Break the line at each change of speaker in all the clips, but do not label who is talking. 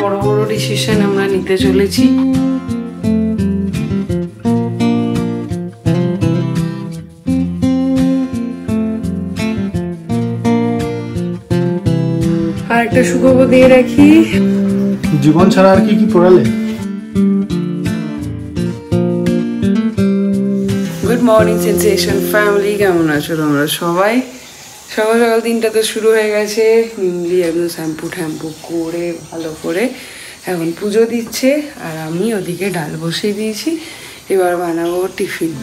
বড় বড় ডিসিশন আমরা নিতে চলেছি। আর একটা সুখবর দিয়ে রাখি,
জীবন ছাড়া আর কি কি পড়ালে?
গুড মর্নিং সেন্সেশন ফ্যামিলি, কেমন আছো তোমরা সবাই? সকাল সকাল দিনটা তো শুরু হয়ে গেছে। মিমলি একদম শ্যাম্পু ট্যাম্পু করে ভালো করে এখন পুজো দিচ্ছে, আর আমি ওদিকে ডাল বসিয়ে দিয়েছি। এবার বানাবো টিফিন।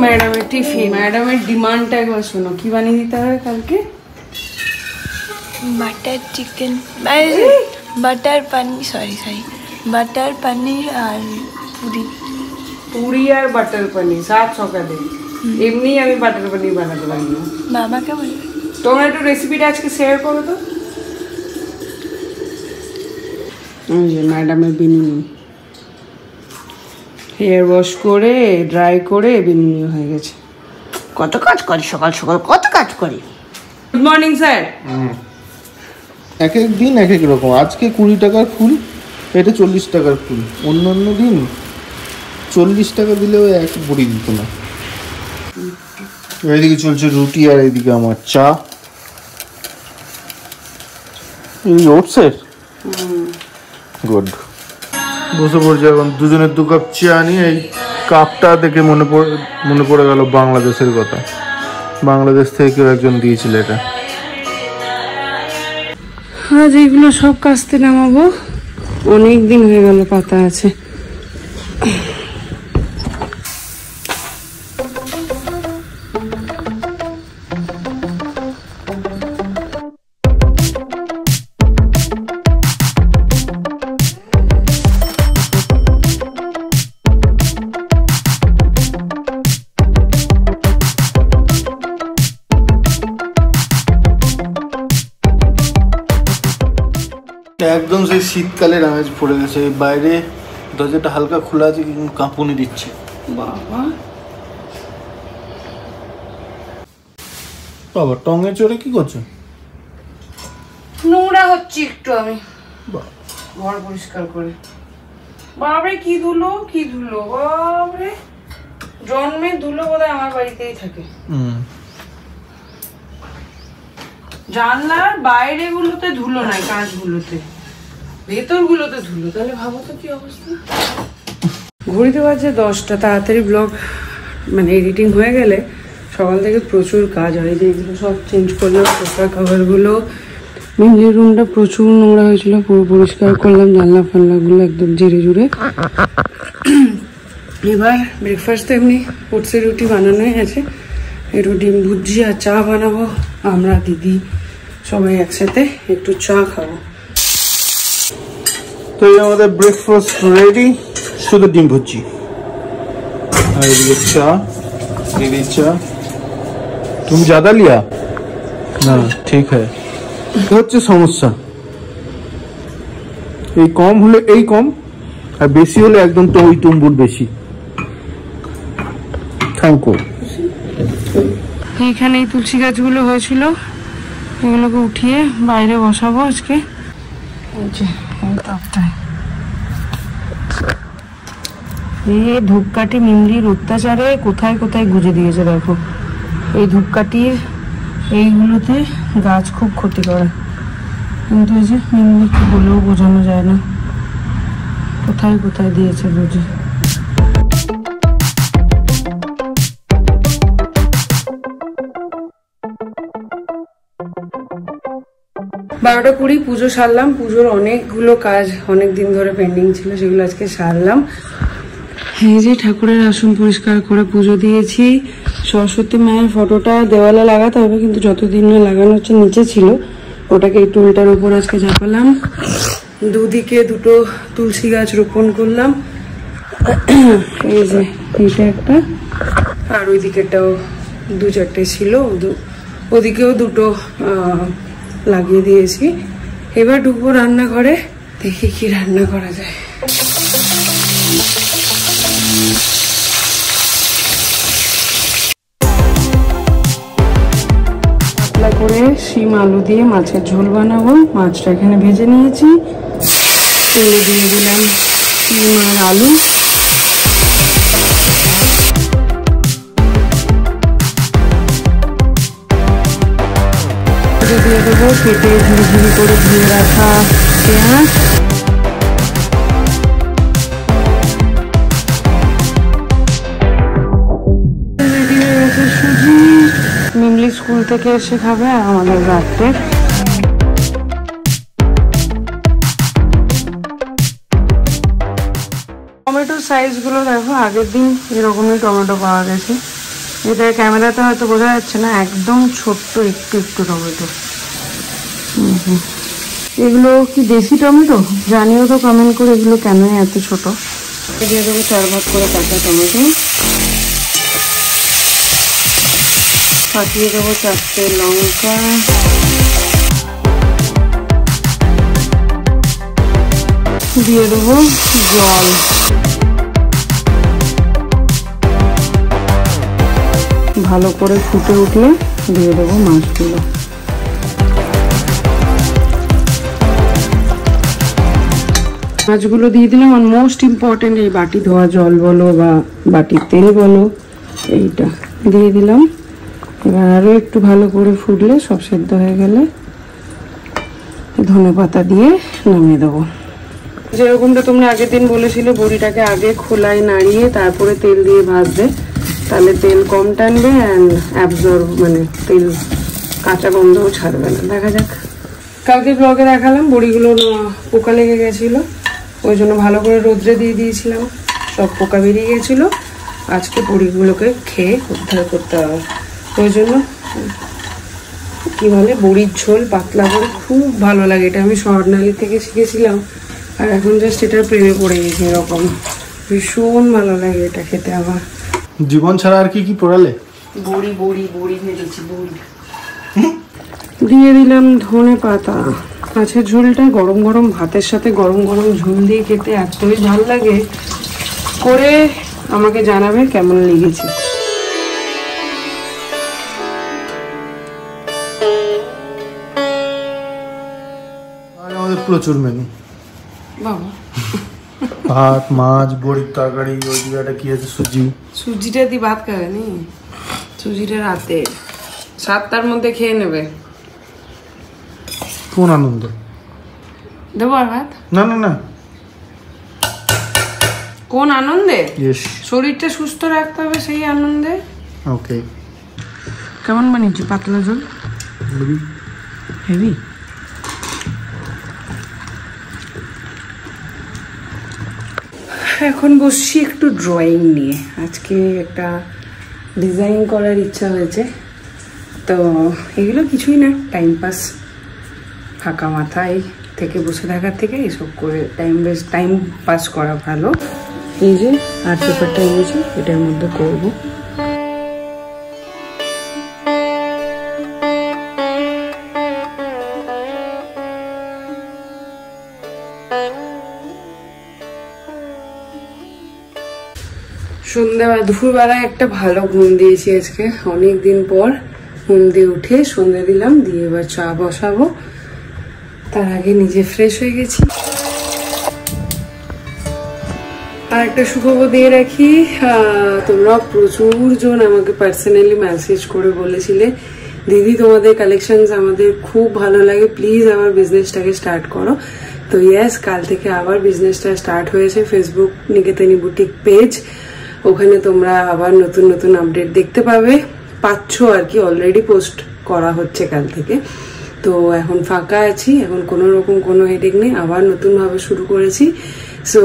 ম্যাডামের টিফিন, ম্যাডামের ডিমান্ডটা একবার শোনো, কি বানিয়ে দিতে হবে কালকে?
বাটার চিকেন, বাটার পনির, সরি বাটার পনির আর
পুরি আর বাটার পনির সাত সকালে। এমনি আমি বাটার পনির বানাতে পারি না।
বাবাকে বলবে
তোমরা একটু রেসিপিটা আজকে শেয়ার করো তো। ম্যাডামের বিনুনি হেয়ার ওয়াশ করে ড্রাই করে বিনুনি হয়ে গেছে। কত কাজ করি সকাল সকাল, কত কাজ করি। Good morning sir.
এক এক দিন এক এক রকম। আজকে 20 টাকার ফুল, এটা 40 টাকার ফুল। অন্য অন্য দিন 40 টাকা দিলেও এক বড়ি দিত না। এইদিকে চলছে রুটি আর এইদিকে আমার চা। এই ওটসের গুড। বসে পড়ছে এখন দুজনের 2 কাপ চা নিয়ে। এই কাপটা দেখে মনে পড়ে গেল বাংলাদেশের কথা। বাংলাদেশ থেকে কেউ একজন দিয়েছিল এটা।
আজ এইগুলো সব কাস্তে নামাবো, অনেক দিন হয়ে গেল পাতা আছে।
একদম সেই শীতকালের আমেজ পড়ে গেছে। বাইরে দরজাটা হালকা খোলা আছে কিন্তু কাঁপুনি দিচ্ছে।
বাবা
বাবা টঙে চড়ে কি করছো?
নোংরা হচ্ছে একটু, আমি ঘর পরিষ্কার করে। বাবারে কি ধুলো, কি ধুলো, বাবারে জন্মের ধুলো বোধহয় আমার বাড়িতেই থাকে। জানলার বাইরে গুলোতে ধুলো নাই, কাঁচগুলোতে, ভেতর গুলোতে ধুলো। তাহলে ভাবো তো কি অবস্থা। ঘড়িতে বাজে 10টা। তাড়াতাড়ি ব্লগ মানে এডিটিং হয়ে গেলে সকাল থেকে প্রচুর কাজ হয়। যে এগুলো সব চেঞ্জ করলাম, সোফা কভারগুলো। মিমলির রুমটা প্রচুর নোংরা হয়েছিল, পুরো পরিষ্কার করলাম। জানলা ফাল্লাগুলো একদম জেরে জুড়ে। এবার ব্রেকফাস্ট তো এমনি ওটসের রুটি বানানোই আছে। একটু ডিম ভুজি আর চা বানাবো। আমরা দিদি সবাই একসাথে একটু চা খাবো।
তো এই আমাদের ব্রেকফাস্ট রেডি, শুধু ডিম ভুজি আর এদিকে চা। দিদি চা। তুমি ज़्यादा लिया না? ঠিক है। হচ্ছে সমস্যা, এই কম হলে এই কম, আর বেশি হলে একদম তো ওই তুম্বুর বেশি। Thank you.
এইখানে এই তুলসী গাছগুলো হয়েছিল, এগুলোকে উঠিয়ে বাইরে বসাবো আজকে। এই ধূপকাঠি মিমলির অত্যাচারে কোথায় কোথায় গুজে দিয়েছে দেখো। এই ধূপকাঠির এইগুলোতে গাছ খুব ক্ষতি করে, কিন্তু এই যে মিমলিকে বলেও বোঝানো যায় না কোথায় কোথায় দিয়েছে বুঝে। 12টা 20 পুজো সারলাম। পুজোর অনেকগুলো কাজ অনেক দিন ধরে পেন্ডিং ছিল, সেগুলো আজকে সারলাম। এই যে ঠাকুরের আসন পরিষ্কার করে পুজো দিয়েছি। সরস্বতী মায়ের ফটোটা দেওয়ালে লাগাতে হবে, কিন্তু যতদিন না লাগানো হচ্ছে নিচে ছিল, ওটাকে একটু উল্টার উপর আজকে চাপালাম। দুদিকে দুটো তুলসী গাছ রোপণ করলাম। এই যে এইটা একটা, আর ওই দিকেটাও 2-4টে ছিল, ওদিকেও দুটো লাগিয়ে দিয়েছি। এবার ঢুকবো রান্নাঘরে, দেখি কি রান্না করা যায়। পাতলা করে শিম আলু দিয়ে মাছের ঝোল বানাবো। মাছটা এখানে ভেজে নিয়েছি, তেলে দিয়ে দিলাম শিম আর আলু। দিয়ে দেবো কেটে ঝুড়ি করে ধুয়ে রাখা পেঁয়াজ। রেডি হয়ে গেছে সুজি, মিমলি স্কুল থেকে এসে খাবে আর আমাদের রাত্রে। টমেটোর সাইজগুলো দেখো, আগের দিন এরকমই টমেটো পাওয়া গেছে। এটা ক্যামেরাতে হয়তো বোঝা যাচ্ছে না, একদম ছোট্ট একটু একটু টমেটো। এগুলো কি দেশি টমেটো? জানিও তো কমেন্ট করে এগুলো কেন এত ছোট। দিয়ে দেবো 4 ভাগ করে কাঁচা টমেটো, ফাটিয়ে দেবো 4টে লঙ্কা, দিয়ে দেবো জল। ভালো করে ফুটে উঠলে দিয়ে দেবো মাছগুলো। মাছগুলো দিয়ে দিলাম। আর মোস্ট ইম্পর্টেন্ট এই বাটি ধোয়া জল বলো বা বাটির তেল বলো, এইটা দিয়ে দিলাম। এবার আরো একটু ভালো করে ফুটলে, সব সেদ্ধ হয়ে গেলে ধনেপাতা দিয়ে নামিয়ে দেবো। যেরকমটা তোমরা আগের দিন বলেছিলে বড়িটাকে আগে খোলায় নাড়িয়ে তারপরে তেল দিয়ে ভাজবে, তাহলে তেল কম টানবে অ্যান্ড অ্যাবজর্ব, মানে তেল কাঁচা গন্ধও ছাড়বে না। দেখা যাক। কালকে ব্লগে দেখালাম বড়িগুলো পোকা লেগে গেছিলো, ওই জন্য ভালো করে রোদ্রে দিয়ে দিয়েছিলাম, সব পোকা বেরিয়ে গেছিলো। আজকে বড়িগুলোকে খেয়ে উদ্ধার করতে হবে। ওই জন্য কি বলে বড়ির ঝোল পাতলা করে খুব ভালো লাগে। এটা আমি স্বর্ণালী থেকে শিখেছিলাম, আর এখন জাস্ট এটার প্রেমে পড়ে গেছি। এরকম ভীষণ ভালো লাগে এটা খেতে আমার।
জীবন ছাড়া আর কি কি পড়ালে?
বড়ি বড়ি বড়ি ভেজেছি, বড়ি দিয়ে দিলাম ধনে পাতা। মাছের ঝোলটা গরম গরম ভাতের সাথে গরম গরম ঝোল দিয়ে খেতে এতই ভালো লাগে। করে আমাকে জানাবে কেমন লেগেছে।
আর আমাদের প্রচুর মেনু,
বাবা
ভাত, মাছ, বড়ির তরকারি, ওই জায়গাটা কি আছে সুজি।
সুজিটা দিয়ে ভাত খাবে নি, সুজিটা রাতে 7টার মধ্যে খেয়ে নেবে।
কোন আনন্দ?
দেবো আর ভাত?
না না না,
কোন আনন্দে?
ইয়েস,
শরীরটা সুস্থ রাখতে হবে সেই আনন্দে।
ওকে।
কেমন বানিয়েছি পাতলা ঝোল? হেভি। এখন বসছি একটু ড্রয়িং নিয়ে। আজকে একটা ডিজাইন করার ইচ্ছা হয়েছে, তো এগুলো কিছুই না, টাইম পাস। ফাঁকা মাথায় থেকে বসে থাকার থেকে এসব করে টাইম পাস করা ভালো। এই যে আর্ট পেপারটা এনেছি, এটার মধ্যে করবো। সন্ধ্যাবেলা দুপুরবেলায় একটা ভালো ঘুম দিয়েছি আজকে, অনেকদিন পর ঘুম দিয়ে উঠে সন্ধ্যে দিলাম, দিয়ে এবার চা বসাবো। তার আগে নিজে ফ্রেশ হয়ে গেছি। আর একটা সুখবর দিয়ে রাখি, তোমরা প্রচুর জন আমাকে পার্সোনালি মেসেজ করে বলেছিলে, দিদি তোমাদের কালেকশনস আমাদের খুব ভালো লাগে, প্লিজ আবার বিজনেসটাকে স্টার্ট করো। তো ইয়েস, কাল থেকে আবার বিজনেসটা স্টার্ট হয়েছে। ফেসবুক নিকেতনী বুটিক পেজ, ওখানে তোমরা আবার নতুন নতুন আপডেট দেখতে পাচ্ছ আর কি। অলরেডি পোস্ট করা হচ্ছে কাল থেকে। তো এখন ফাঁকা আছি, এখন কোনো রকম কোনো হেডেক নেই, আবার নতুনভাবে শুরু করেছি। সো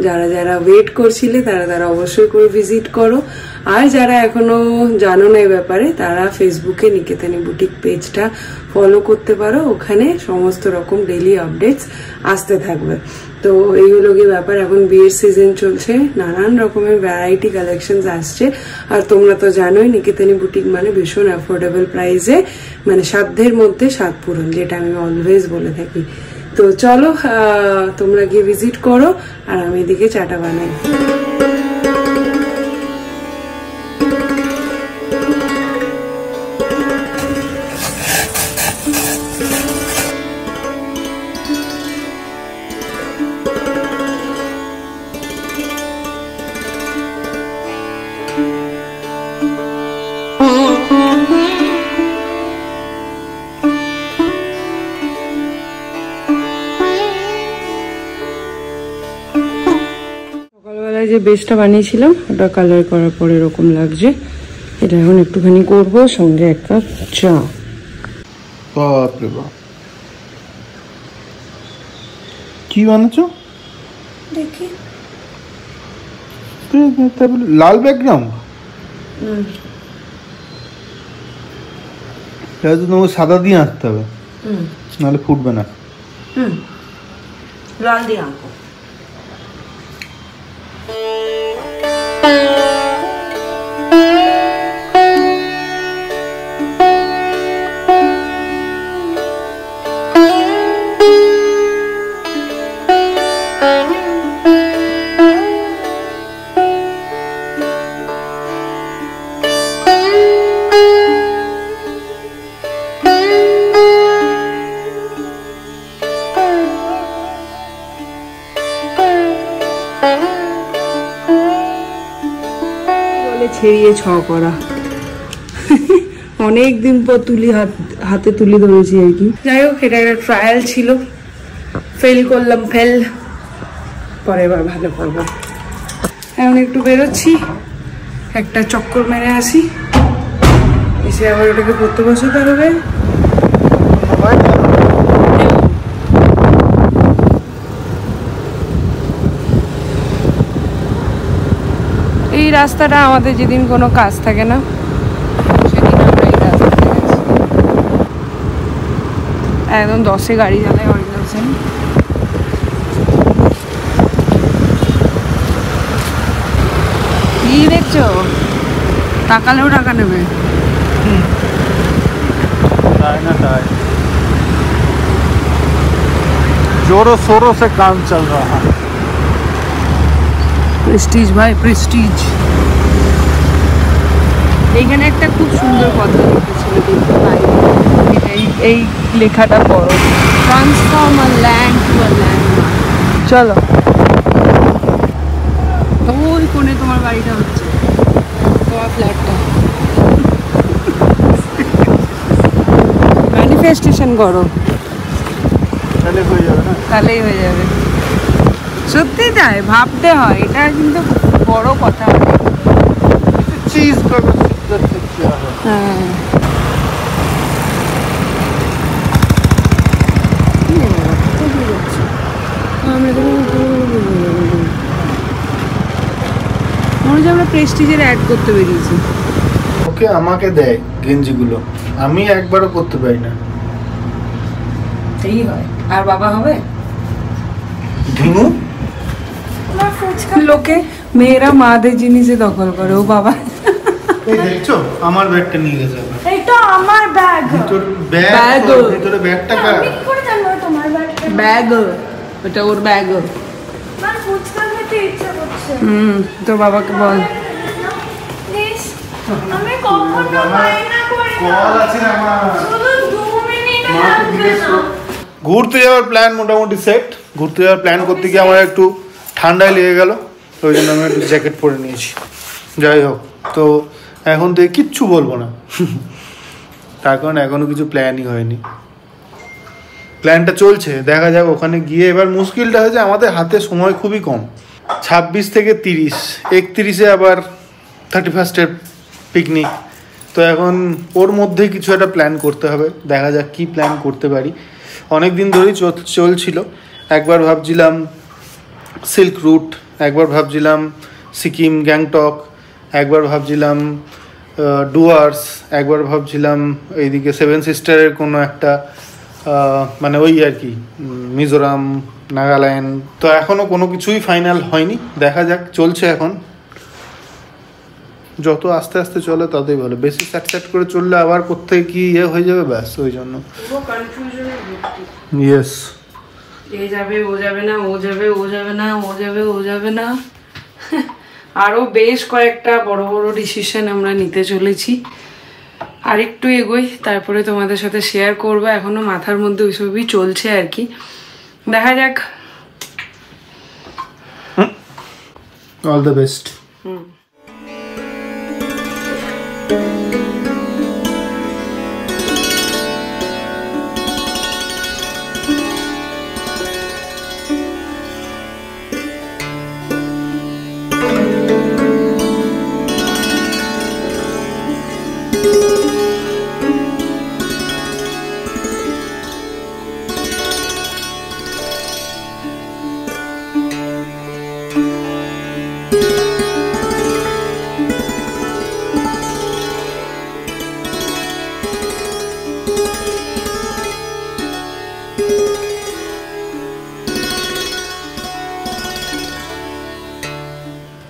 যারা যারা ওয়েট করছিলে তারা অবশ্যই করে ভিজিট করো। আর যারা এখনো জানো না এই ব্যাপারে, তারা ফেসবুকে নিকেতনী বুটিক পেজটা ফলো করতে পারো, ওখানে সমস্ত রকম ডেইলি আপডেটস আসতে থাকবে। তো এই হলো কি ব্যাপার, এখন বিয়ের সিজন চলছে, নানান রকমের ভ্যারাইটি কালেকশনস আসছে। আর তোমরা তো জানোই নিকেতনী বুটিক মানে ভীষণ অ্যাফোর্ডেবল প্রাইসে, মানে সাধ্যের মধ্যে স্বাদ পূরণ, যেটা আমি অলওয়েজ বলে থাকি। তো চলো তোমরা গিয়ে ভিজিট করো আর আমি এদিকে চাটা বানাই। সকালবেলায় যে বেসটা বানিয়েছিলাম ওটা কালার করার পর এরকম লাগছে। এটা এখন একটুখানি করবো, সঙ্গে এক কাপ চা।
বাপরে বাপ, কি বানাচ্ছ?
দেখি
লাল ব্যাকগ্রাউন্ড, তাহলে তো তোমাকে সাদা দিয়ে আঁকতে হবে, নাহলে ফুটবে না।
লাল দিয়ে আঁকো। ছেড়িয়ে ছ করা, অনেকদিন পর হাতে তুলি ধরেছি আর কি। যাই হোক, এটা একটা ট্রায়াল ছিল, ফেল করলাম, পরে এবার ভালো করবো। এখন একটু বেরোচ্ছি, একটা চক্কর মেরে আসি, এসে আবার ওটাকে পড়তে বসাতে হবে। এই রাস্তাটা আমাদের যেদিন কোনো কাজ থাকে না সেদিন আমরা এই রাস্তাতে গেছি। একদম 10-এ গাড়ি চালায় অরিজিনাল। কি দেখছো? তাকালেও টাকা নেবে।
जोरों शोरों से काम चल रहा है।
প্রেস্টিজ ভাই, প্রেস্টিজ। এইখানে একটা খুব সুন্দর কথা লিখেছিল, দেখতে পাই এই লেখাটা পড়ো, transform a land to a landmark. চলো, ওই কোণে তোমার বাড়িটা হচ্ছে, তোমার ফ্ল্যাটটা। ম্যানিফেস্টেশন করো,
তাহলে হয়ে যাবে না?
তাহলেই হয়ে যাবে। সত্যি তাই ভাবতে হয়, এটা কিন্তু বড় কথা।
चीज का क्या है?
হ্যাঁ, আমরা প্রেস্টিজের অ্যাড করতে বেরিয়েছি।
ওকে আমাকে দেয় গেঞ্জিগুলো, আমি একবারও করতে পারি না।
সেই হয়, আর বাবা হবে
ধিনু।
লোকে মেয়েরা মাদের জিনিসে দখল করে, ও বাবা।
এই দেখছো আমার ব্যাগটা নিয়ে গেছে আবার।
এটা আমার ব্যাগ।
তোর ব্যাগ,
ব্যাগ।
ভিতরে ব্যাগটা কার?
আমি কি করে জানবো তোমার ব্যাগ?
ব্যাগ, ওটা ওর ব্যাগ।
আমার ফুচকা খেতে ইচ্ছা করছে।
তোর বাবাকে বল।
প্লিজ, আমি কখনো বায়না করি না।
কল আছে না আমার।
শুধু 2 মিনিট
মাকে জিজ্ঞেস
লাগবে
করো।
না।
ঘুরতে যাওয়ার প্ল্যান মোটামুটি সেট। ঘুরতে যাওয়ার প্ল্যান করতে গিয়ে আমার একটু ঠান্ডায় লেগে গেল, ওই জন্য আমি একটু জ্যাকেট পরে নিয়েছি। যাই হোক, তো এখন তো কিচ্ছু বলবো না, তার কারণ এখনো কিছু প্ল্যানই হয়নি। প্ল্যানটা চলছে, দেখা যাক ওখানে গিয়ে। এবার মুশকিলটা হয়েছে আমাদের হাতে সময় খুবই কম, 26 থেকে 30, 31-এ আবার 31-এর পিকনিক। তো এখন ওর মধ্যেই কিছু একটা প্ল্যান করতে হবে, দেখা যাক কি প্ল্যান করতে পারি। অনেক দিন ধরেই চলছিল, একবার ভাবছিলাম সিল্ক রুট, একবার ভাবছিলাম সিকিম গ্যাংটক, একবার ভাবছিলাম ডুয়ার্স, একবার ভাবছিলাম এইদিকে 7 সিস্টারের কোনো একটা মানে ওই আর কি মিজোরাম, নাগাল্যান্ড। তো এখনও কোনো কিছুই ফাইনাল হয়নি, দেখা যাক, চলছে এখন। যত আস্তে আস্তে চলে ততই ভালো, বেশি স্যাট করে চললে আবার কোথায় কি হয়ে যাবে, ব্যাস ওই জন্য। ইয়েস,
এ যাবে, ও যাবে না, ও যাবে, ও যাবে না, ও যাবে, ও যাবে না। আরও বেশ কয়েকটা বড় বড় ডিসিশন আমরা নিতে চলেছি। আর একটু এগোই, তারপরে তোমাদের সাথে শেয়ার করবো। এখনো মাথার মধ্যে ওইসবই চলছে আর কি, দেখা যাক।
All the best.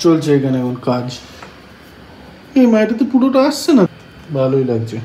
চলছে এখানে এখন কাজ। এই মাইটাতে পুরোটা আসছে না, ভালোই লাগছে।